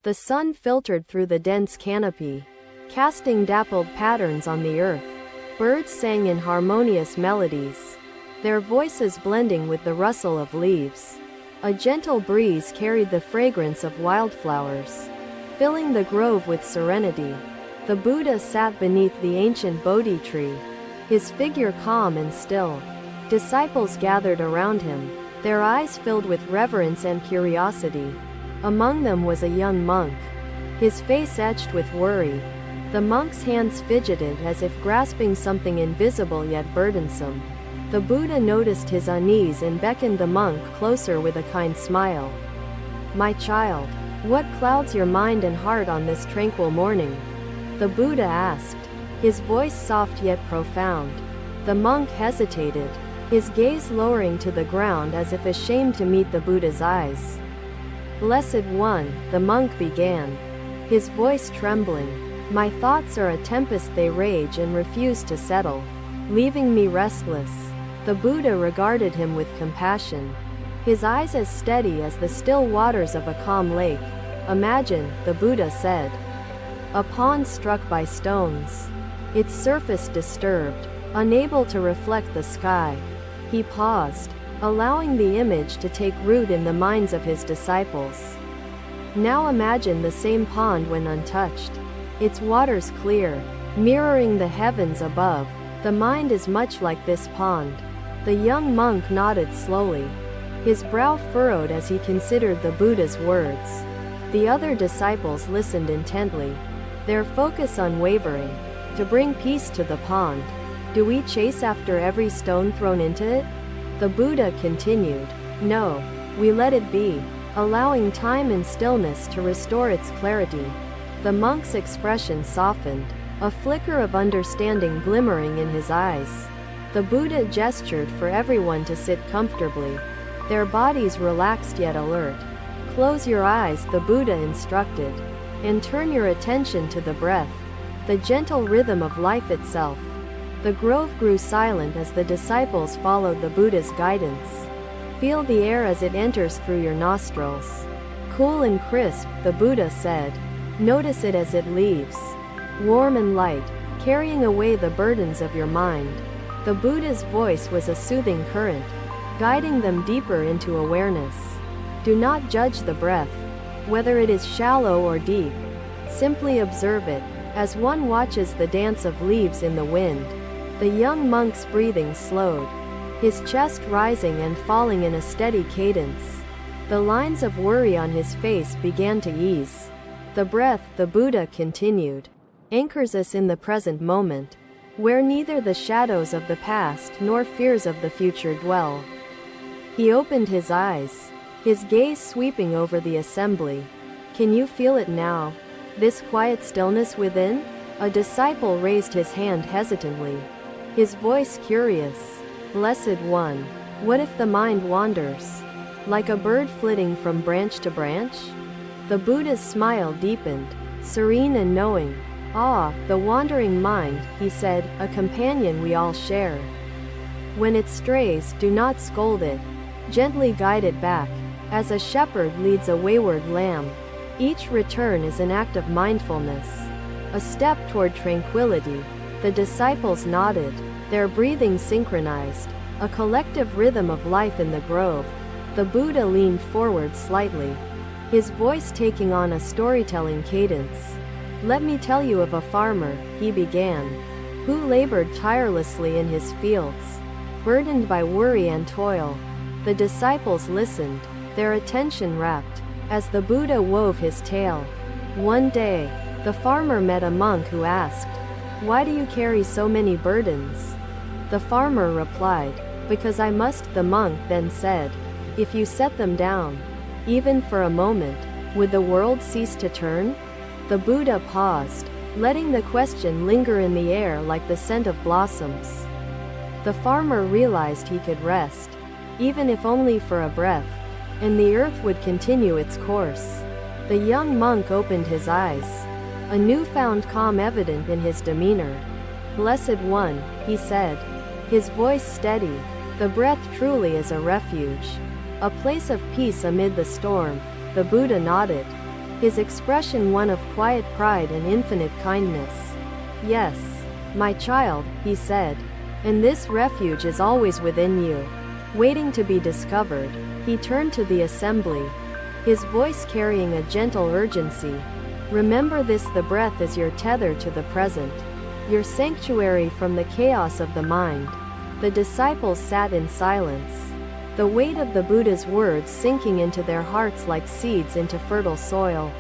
The sun filtered through the dense canopy, casting dappled patterns on the earth. Birds sang in harmonious melodies, their voices blending with the rustle of leaves. A gentle breeze carried the fragrance of wildflowers, filling the grove with serenity. The Buddha sat beneath the ancient Bodhi tree, his figure calm and still. Disciples gathered around him, their eyes filled with reverence and curiosity. Among them was a young monk, his face etched with worry. The monk's hands fidgeted as if grasping something invisible yet burdensome. The Buddha noticed his unease and beckoned the monk closer with a kind smile. "My child, what clouds your mind and heart on this tranquil morning?" the Buddha asked, his voice soft yet profound. The monk hesitated, his gaze lowering to the ground as if ashamed to meet the Buddha's eyes. "Blessed One," the monk began, his voice trembling, "my thoughts are a tempest, they rage and refuse to settle, leaving me restless." The Buddha regarded him with compassion, his eyes as steady as the still waters of a calm lake. "Imagine," the Buddha said, "a pond struck by stones, its surface disturbed, unable to reflect the sky." He paused, allowing the image to take root in the minds of his disciples. "Now imagine the same pond when untouched, its waters clear, mirroring the heavens above. The mind is much like this pond." The young monk nodded slowly, his brow furrowed as he considered the Buddha's words. The other disciples listened intently, their focus unwavering. "To bring peace to the pond, do we chase after every stone thrown into it?" the Buddha continued. "No, we let it be, allowing time and stillness to restore its clarity." The monk's expression softened, a flicker of understanding glimmering in his eyes. The Buddha gestured for everyone to sit comfortably, their bodies relaxed yet alert. "Close your eyes," the Buddha instructed, "and turn your attention to the breath, the gentle rhythm of life itself." The grove grew silent as the disciples followed the Buddha's guidance. "Feel the air as it enters through your nostrils. Cool and crisp," the Buddha said. "Notice it as it leaves. Warm and light, carrying away the burdens of your mind." The Buddha's voice was a soothing current, guiding them deeper into awareness. "Do not judge the breath, whether it is shallow or deep. Simply observe it, as one watches the dance of leaves in the wind." The young monk's breathing slowed, his chest rising and falling in a steady cadence. The lines of worry on his face began to ease. "The breath," the Buddha continued, "anchors us in the present moment, where neither the shadows of the past nor fears of the future dwell." He opened his eyes, his gaze sweeping over the assembly. "Can you feel it now? This quiet stillness within?" A disciple raised his hand hesitantly, his voice curious. "Blessed One, what if the mind wanders, like a bird flitting from branch to branch?" The Buddha's smile deepened, serene and knowing. "Ah, the wandering mind," he said, "a companion we all share. When it strays, do not scold it. Gently guide it back, as a shepherd leads a wayward lamb. Each return is an act of mindfulness, a step toward tranquility." The disciples nodded, their breathing synchronized, a collective rhythm of life in the grove. The Buddha leaned forward slightly, his voice taking on a storytelling cadence. "Let me tell you of a farmer," he began, "who labored tirelessly in his fields, burdened by worry and toil." The disciples listened, their attention rapt, as the Buddha wove his tale. One day, the farmer met a monk who asked, "Why do you carry so many burdens?" The farmer replied, "Because I must." The monk then said, "If you set them down, even for a moment, would the world cease to turn?" The Buddha paused, letting the question linger in the air like the scent of blossoms. The farmer realized he could rest, even if only for a breath, and the earth would continue its course. The young monk opened his eyes, a newfound calm evident in his demeanor. "Blessed One," he said, his voice steady, "the breath truly is a refuge, a place of peace amid the storm." The Buddha nodded, his expression one of quiet pride and infinite kindness. "Yes, my child," he said, "and this refuge is always within you, waiting to be discovered." He turned to the assembly, his voice carrying a gentle urgency. "Remember this: the breath is your tether to the present, your sanctuary from the chaos of the mind." The disciples sat in silence, the weight of the Buddha's words sinking into their hearts like seeds into fertile soil.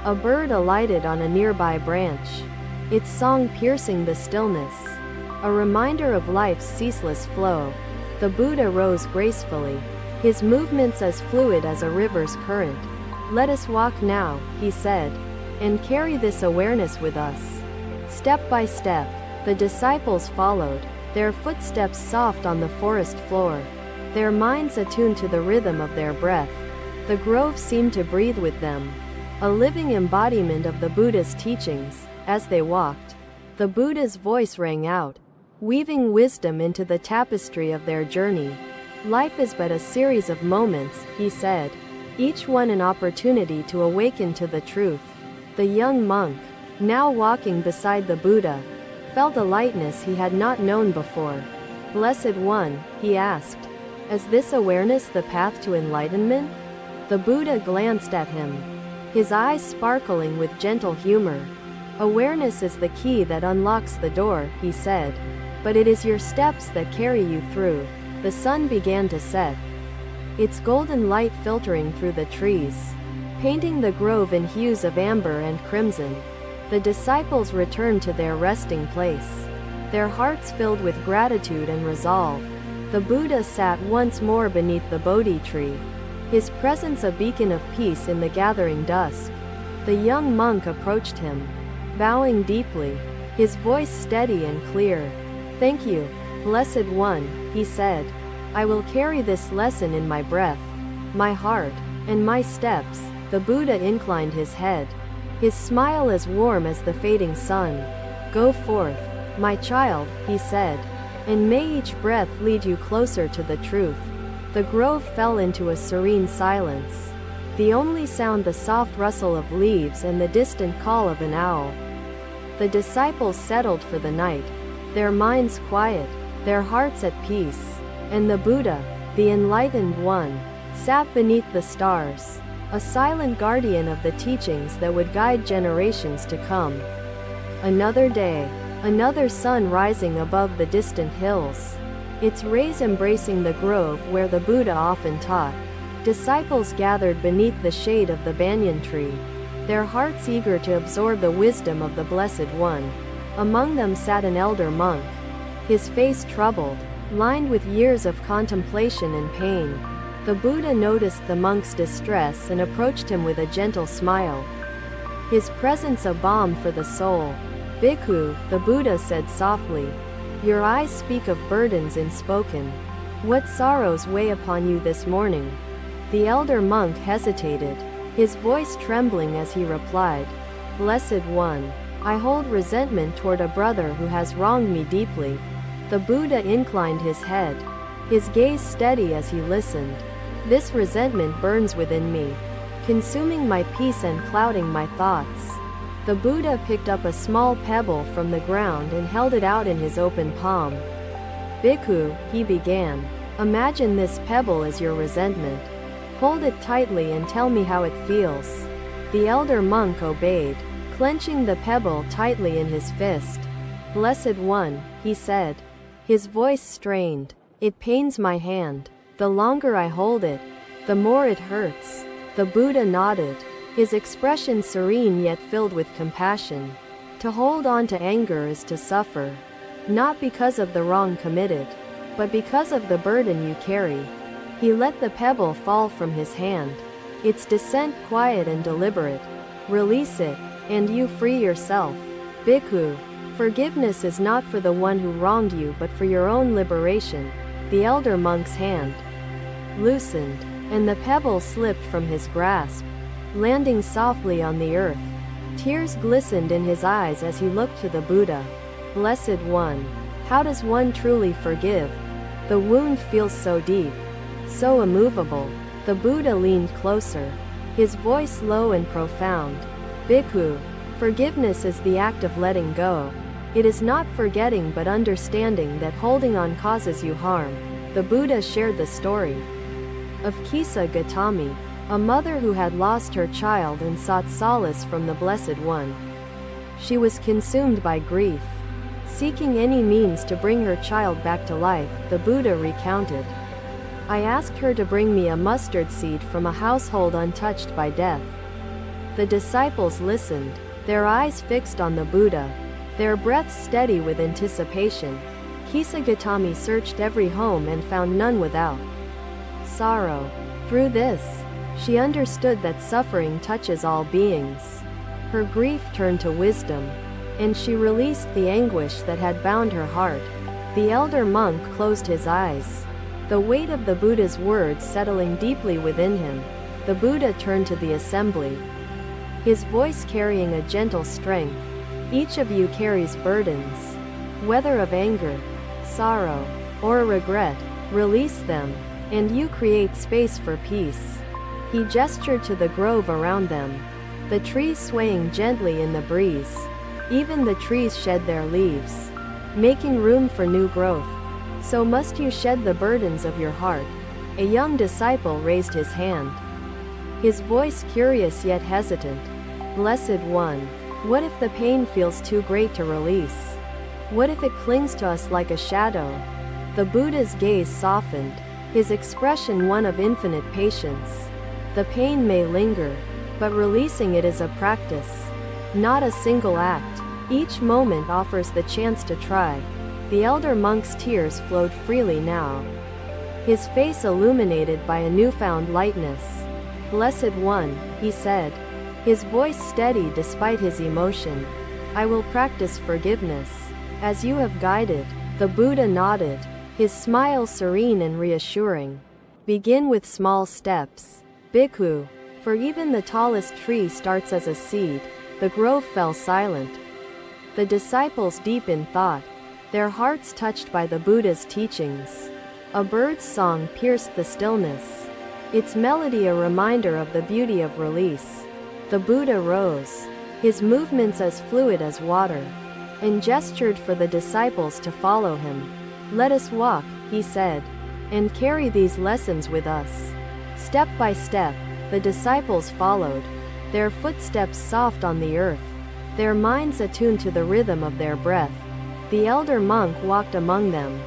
A bird alighted on a nearby branch, its song piercing the stillness, a reminder of life's ceaseless flow. The Buddha rose gracefully, his movements as fluid as a river's current. "Let us walk now," he said, "and carry this awareness with us." Step by step, the disciples followed, their footsteps soft on the forest floor, their minds attuned to the rhythm of their breath. The grove seemed to breathe with them, a living embodiment of the Buddha's teachings. As they walked, the Buddha's voice rang out, weaving wisdom into the tapestry of their journey. "Life is but a series of moments," he said, "each one an opportunity to awaken to the truth." The young monk, now walking beside the Buddha, felt a lightness he had not known before. "Blessed One," he asked, "is this awareness the path to enlightenment?" The Buddha glanced at him, his eyes sparkling with gentle humor. "Awareness is the key that unlocks the door," he said, "but it is your steps that carry you through." The sun began to set, its golden light filtering through the trees, painting the grove in hues of amber and crimson. The disciples returned to their resting place, their hearts filled with gratitude and resolve. The Buddha sat once more beneath the Bodhi tree, his presence a beacon of peace in the gathering dusk. The young monk approached him, bowing deeply, his voice steady and clear. "Thank you, Blessed One," he said. "I will carry this lesson in my breath, my heart, and my steps." The Buddha inclined his head, his smile as warm as the fading sun. "Go forth, my child," he said, "and may each breath lead you closer to the truth." The grove fell into a serene silence, the only sound the soft rustle of leaves and the distant call of an owl. The disciples settled for the night, their minds quiet, their hearts at peace, and the Buddha, the Enlightened One, sat beneath the stars, a silent guardian of the teachings that would guide generations to come. Another day, another sun rising above the distant hills, its rays embracing the grove where the Buddha often taught. Disciples gathered beneath the shade of the banyan tree, their hearts eager to absorb the wisdom of the Blessed One. Among them sat an elder monk, his face troubled, lined with years of contemplation and pain. The Buddha noticed the monk's distress and approached him with a gentle smile, his presence a balm for the soul. "Bhikkhu," the Buddha said softly, "your eyes speak of burdens unspoken. What sorrows weigh upon you this morning?" The elder monk hesitated, his voice trembling as he replied, "Blessed One, I hold resentment toward a brother who has wronged me deeply." The Buddha inclined his head, his gaze steady as he listened. "This resentment burns within me, consuming my peace and clouding my thoughts." The Buddha picked up a small pebble from the ground and held it out in his open palm. "Bhikkhu," he began, "imagine this pebble as your resentment. Hold it tightly and tell me how it feels." The elder monk obeyed, clenching the pebble tightly in his fist. "Blessed One," he said, his voice strained, "it pains my hand. The longer I hold it, the more it hurts." The Buddha nodded, his expression serene yet filled with compassion. "To hold on to anger is to suffer, not because of the wrong committed, but because of the burden you carry." He let the pebble fall from his hand, its descent quiet and deliberate. "Release it, and you free yourself. Bhikkhu, forgiveness is not for the one who wronged you but for your own liberation." The elder monk's hand loosened, and the pebble slipped from his grasp, landing softly on the earth. Tears glistened in his eyes as he looked to the Buddha. "Blessed One, how does one truly forgive? The wound feels so deep, so immovable." The Buddha leaned closer, his voice low and profound. Bhikkhu, forgiveness is the act of letting go. It is not forgetting but understanding that holding on causes you harm. The Buddha shared the story of Kisa Gautami, a mother who had lost her child and sought solace from the Blessed One. She was consumed by grief. Seeking any means to bring her child back to life, the Buddha recounted, I asked her to bring me a mustard seed from a household untouched by death. The disciples listened, their eyes fixed on the Buddha, their breaths steady with anticipation. Kisa Gautami searched every home and found none without sorrow. Through this, she understood that suffering touches all beings. Her grief turned to wisdom, and she released the anguish that had bound her heart. The elder monk closed his eyes, the weight of the Buddha's words settling deeply within him. The Buddha turned to the assembly, his voice carrying a gentle strength. Each of you carries burdens, whether of anger, sorrow, or regret. Release them, and you create space for peace. He gestured to the grove around them, the trees swaying gently in the breeze. Even the trees shed their leaves, making room for new growth. So must you shed the burdens of your heart. A young disciple raised his hand, his voice curious yet hesitant. Blessed One, what if the pain feels too great to release? What if it clings to us like a shadow? The Buddha's gaze softened, his expression one of infinite patience. The pain may linger, but releasing it is a practice, not a single act. Each moment offers the chance to try. The elder monk's tears flowed freely now, his face illuminated by a newfound lightness. Blessed One, he said, his voice steady despite his emotion, I will practice forgiveness, as you have guided. The Buddha nodded, his smile serene and reassuring. Begin with small steps, Bhikkhu, for even the tallest tree starts as a seed. The grove fell silent. The disciples deep in thought, their hearts touched by the Buddha's teachings. A bird's song pierced the stillness, its melody a reminder of the beauty of release. The Buddha rose, his movements as fluid as water, and gestured for the disciples to follow him. Let us walk, he said, and carry these lessons with us. Step by step, the disciples followed, their footsteps soft on the earth, their minds attuned to the rhythm of their breath. The elder monk walked among them,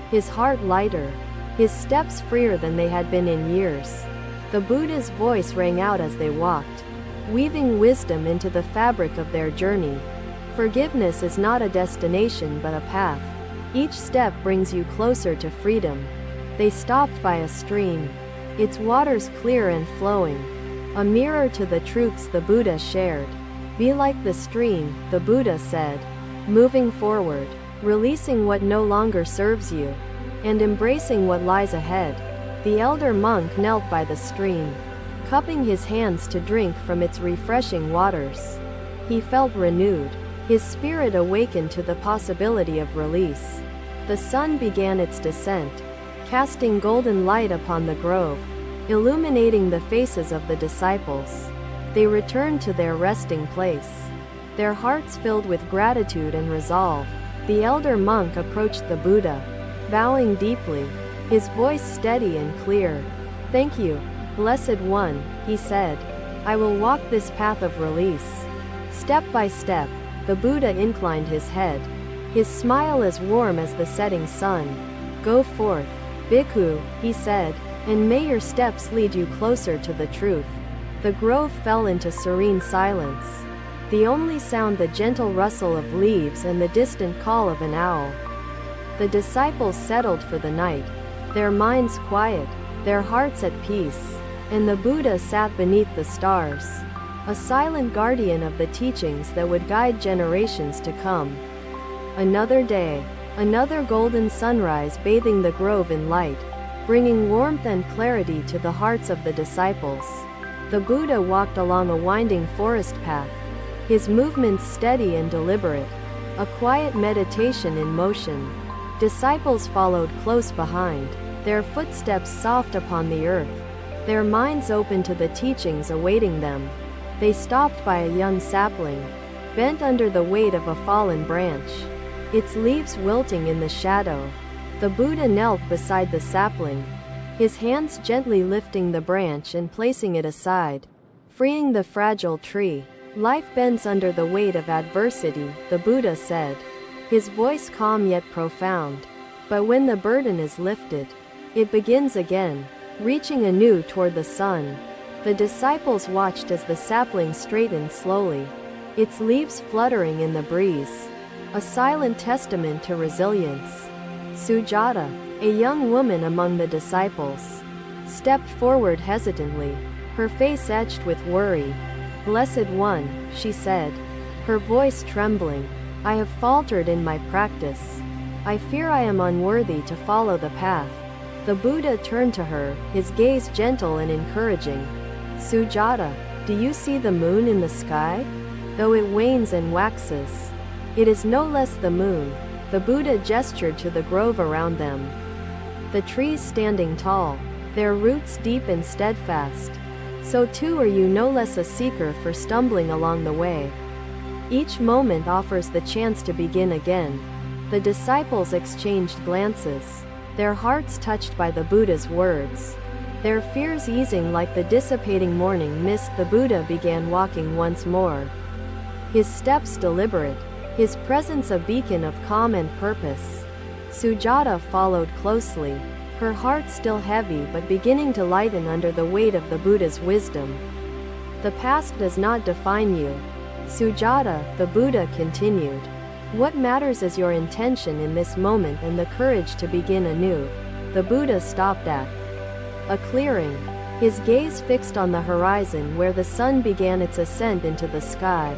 his heart lighter, his steps freer than they had been in years. The Buddha's voice rang out as they walked, weaving wisdom into the fabric of their journey. Forgiveness is not a destination but a path. Each step brings you closer to freedom. They stopped by a stream, its waters clear and flowing, a mirror to the truths the Buddha shared. Be like the stream, the Buddha said, moving forward, releasing what no longer serves you, and embracing what lies ahead. The elder monk knelt by the stream, cupping his hands to drink from its refreshing waters. He felt renewed, his spirit awakened to the possibility of release. The sun began its descent, casting golden light upon the grove, illuminating the faces of the disciples. They returned to their resting place, their hearts filled with gratitude and resolve. The elder monk approached the Buddha, bowing deeply, his voice steady and clear. Thank you, Blessed One, he said. I will walk this path of release. Step by step, the Buddha inclined his head, his smile as warm as the setting sun. Go forth, Bhikkhu, he said, and may your steps lead you closer to the truth. The grove fell into serene silence, the only sound the gentle rustle of leaves and the distant call of an owl. The disciples settled for the night, their minds quiet, their hearts at peace, and the Buddha sat beneath the stars, a silent guardian of the teachings that would guide generations to come. Another day, another golden sunrise bathing the grove in light, bringing warmth and clarity to the hearts of the disciples. The Buddha walked along a winding forest path, his movements steady and deliberate, a quiet meditation in motion. Disciples followed close behind, their footsteps soft upon the earth. their minds open to the teachings awaiting them. They stopped by a young sapling, bent under the weight of a fallen branch, its leaves wilting in the shadow. The Buddha knelt beside the sapling, his hands gently lifting the branch and placing it aside, freeing the fragile tree. Life bends under the weight of adversity, the Buddha said, his voice calm yet profound. But when the burden is lifted, it begins again, reaching anew toward the sun. The disciples watched as the sapling straightened slowly, its leaves fluttering in the breeze, a silent testament to resilience. Sujata, a young woman among the disciples, stepped forward hesitantly, her face etched with worry. "Blessed One," she said, her voice trembling, "I have faltered in my practice. I fear I am unworthy to follow the path." The Buddha turned to her, his gaze gentle and encouraging. "Sujata, do you see the moon in the sky? Though it wanes and waxes, it is no less the moon." The Buddha gestured to the grove around them. The trees standing tall, their roots deep and steadfast. So too are you no less a seeker for stumbling along the way. Each moment offers the chance to begin again. The disciples exchanged glances, their hearts touched by the Buddha's words. Their fears easing like the dissipating morning mist, the Buddha began walking once more. His steps deliberate, his presence a beacon of calm and purpose. Sujata followed closely, her heart still heavy but beginning to lighten under the weight of the Buddha's wisdom. "The past does not define you, Sujata," the Buddha continued. "What matters is your intention in this moment and the courage to begin anew." The Buddha stopped at a clearing, his gaze fixed on the horizon where the sun began its ascent into the sky.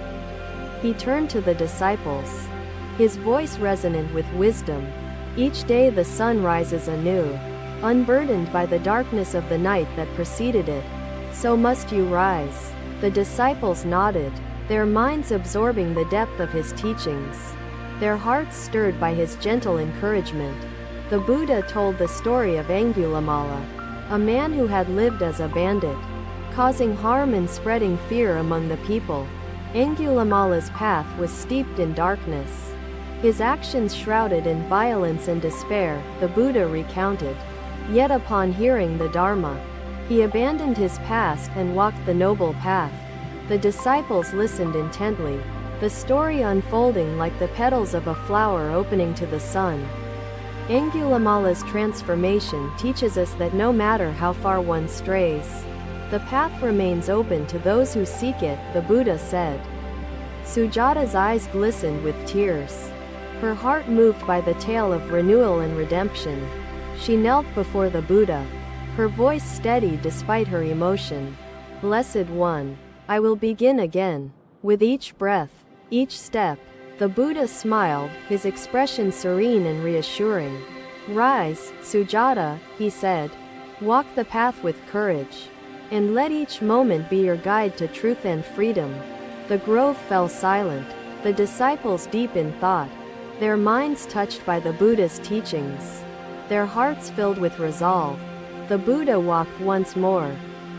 He turned to the disciples, his voice resonant with wisdom. "Each day the sun rises anew, unburdened by the darkness of the night that preceded it. So must you rise." The disciples nodded, their minds absorbing the depth of his teachings, their hearts stirred by his gentle encouragement. The Buddha told the story of Angulimala, a man who had lived as a bandit, causing harm and spreading fear among the people. Angulimala's path was steeped in darkness, his actions shrouded in violence and despair, the Buddha recounted. Yet upon hearing the Dharma, he abandoned his past and walked the noble path. The disciples listened intently, the story unfolding like the petals of a flower opening to the sun. Angulimala's transformation teaches us that no matter how far one strays, the path remains open to those who seek it, the Buddha said. Sujata's eyes glistened with tears, her heart moved by the tale of renewal and redemption. She knelt before the Buddha, her voice steady despite her emotion. "Blessed One, I will begin again. With each breath, each step." The Buddha smiled, his expression serene and reassuring. "Rise, Sujata," he said. "Walk the path with courage, and let each moment be your guide to truth and freedom." The grove fell silent, the disciples deep in thought, their minds touched by the Buddha's teachings, their hearts filled with resolve. The Buddha walked once more,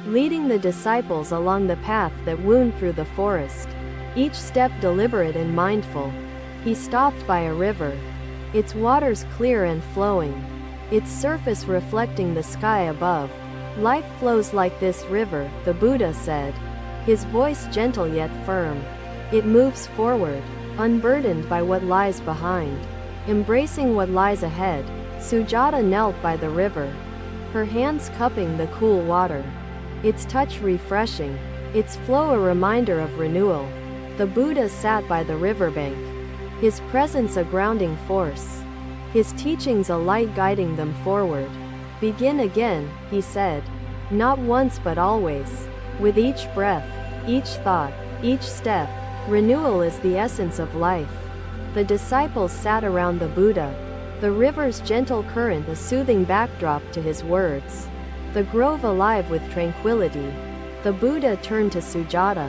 leading the disciples along the path that wound through the forest, each step deliberate and mindful. He stopped by a river, its waters clear and flowing, its surface reflecting the sky above. "Life flows like this river," the Buddha said, his voice gentle yet firm. "It moves forward, unburdened by what lies behind, embracing what lies ahead." Sujata knelt by the river, her hands cupping the cool water, its touch refreshing, its flow a reminder of renewal. The Buddha sat by the riverbank, his presence a grounding force, his teachings a light guiding them forward. "Begin again," he said, "not once but always. With each breath, each thought, each step, renewal is the essence of life." The disciples sat around the Buddha, the river's gentle current a soothing backdrop to his words, the grove alive with tranquility. The Buddha turned to Sujata,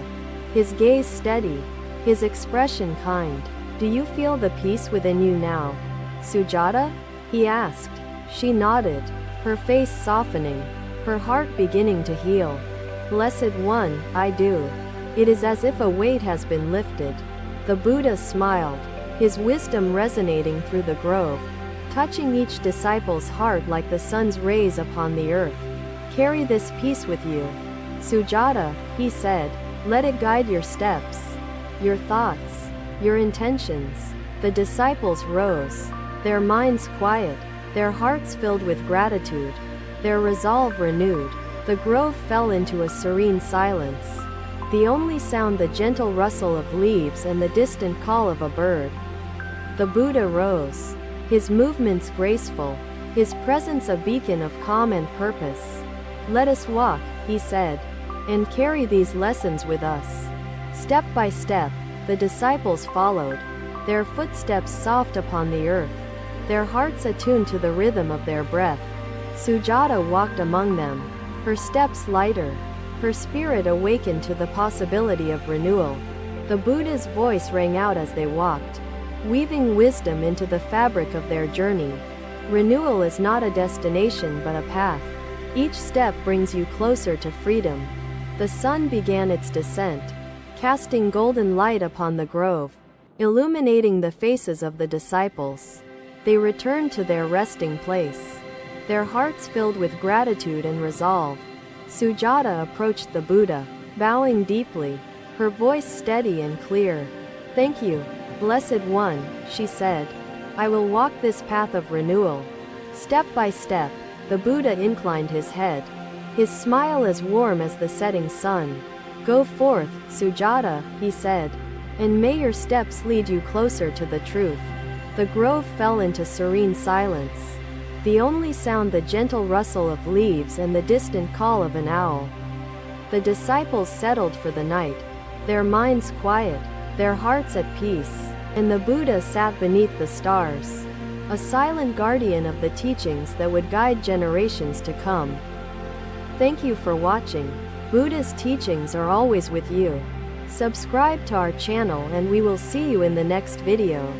his gaze steady, his expression kind. "Do you feel the peace within you now, Sujata?" he asked. She nodded, her face softening. her heart beginning to heal. Blessed One, I do. It is as if a weight has been lifted. The Buddha smiled, his wisdom resonating through the grove, touching each disciple's heart like the sun's rays upon the earth. Carry this peace with you, Sujata, he said. Let it guide your steps, your thoughts, your intentions. The disciples rose, their minds quiet, their hearts filled with gratitude, their resolve renewed. The grove fell into a serene silence, the only sound the gentle rustle of leaves and the distant call of a bird. The Buddha rose, his movements graceful, his presence a beacon of calm and purpose. Let us walk, he said, and carry these lessons with us. Step by step, the disciples followed, their footsteps soft upon the earth, their hearts attuned to the rhythm of their breath. Sujata walked among them, her steps lighter, her spirit awakened to the possibility of renewal. The Buddha's voice rang out as they walked, weaving wisdom into the fabric of their journey. Renewal is not a destination but a path. Each step brings you closer to freedom. The sun began its descent, casting golden light upon the grove, illuminating the faces of the disciples. They returned to their resting place, their hearts filled with gratitude and resolve. Sujata approached the Buddha, bowing deeply, her voice steady and clear. Thank you, Blessed One, she said. I will walk this path of renewal. Step by step, the Buddha inclined his head, his smile as warm as the setting sun. Go forth, Sujata, he said, and may your steps lead you closer to the truth. The grove fell into serene silence, the only sound the gentle rustle of leaves and the distant call of an owl. The disciples settled for the night, their minds quiet, their hearts at peace, and the Buddha sat beneath the stars, a silent guardian of the teachings that would guide generations to come. Thank you for watching. Buddha's teachings are always with you. Subscribe to our channel and we will see you in the next video.